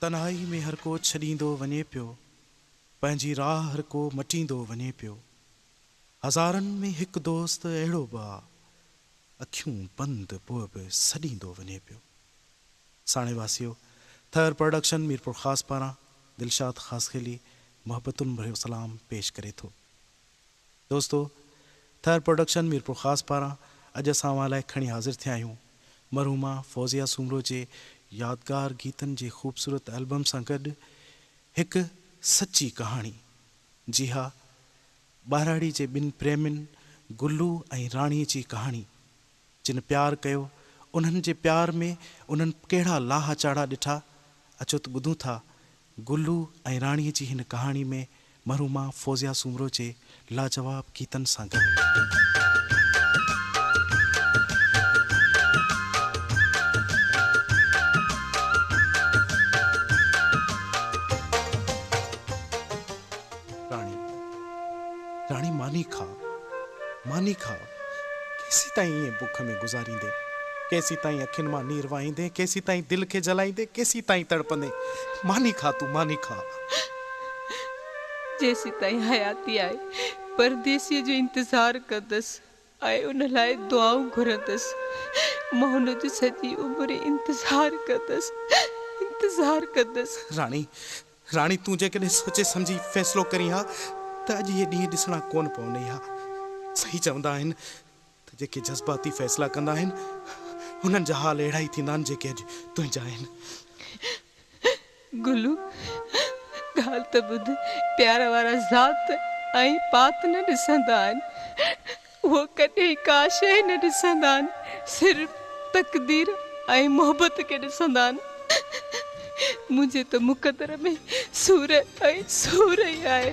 तन्हाई में हर को छॾींदो वञे पियो, पंहिंजी राह हर को मटींदो वञे पियो। हज़ारनि में हिकु दोस्त अहिड़ो बि आहे, अखियूं बंदि पोइ बि सॾींदो वञे पियो। साणे वासियो, थर प्रोडक्शन मीरपुर ख़ास पारां दिलशाद ख़ासखेली मोहब्बतुनि भरियो सलाम पेश करे थो। दोस्तो, थर प्रोडक्शन मीरपुर ख़ास पारां अॼु असां अवां लाइ खणी हाज़िर थिया आहियूं मरहूमा फौज़िया सूमरो जे यादगार गीतनि जे ख़ूबसूरत एल्बम सां गॾु हिकु सची कहाणी। जी हा, ॿाराड़ी जे ॿिनि प्रेमियुनि गुल्लू ऐं राणीअ जी कहाणी। जिन प्यार कयो, उन्हनि जे प्यार में उन्हनि कहिड़ा लाहा चाड़ा ॾिठा, अचो त ॿुधूं था गुल्लू ऐं राणीअ जी हिन कहाणी में मरहूमा फौज़िया सूमरो जे लाजवाब गीतनि सां गॾु। राणी मानी खा केसी ताईं ईअं बुख में गुज़ारींदे, केसी ताईं अखियुनि मां नीर वाईंदे, केसी ताईं दिलि खे जलाईंदे, केसी ताईं तड़पंदे। मानी खा तूं, मानी खा। जेसी ताईं हयाती आहे परदेसीअ जो इंतज़ारु कंदसि ऐं उन लाइ दुआऊं घुरंदसि। मां हुन जो सॼी उमिरि इंतज़ारु कंदसि। राणी तूं जेकॾहिं सोचे सम्झी फ़ैसिलो करी हा त अॼु इहे ॾींहं ॾिसणा कोन पवंदई हा। सही चवंदा आहिनि त जेके जज़्बाती फ़ैसिला कंदा आहिनि हुननि जा हाल अहिड़ा ई थींदा आहिनि जेके अॼु तुंहिंजा आहिनि। गुल्लू, ॻाल्हि त ॿुध, प्यार वारा ज़ात ऐं पात न ॾिसंदा आहिनि, उहो कॾहिं का शइ न ॾिसंदा आहिनि, सिर्फ़ु तक़दीर ऐं मोहबत खे ॾिसंदा आहिनि। मुंहिंजे त मुक़दर में सूर ऐं सूर ई आहे।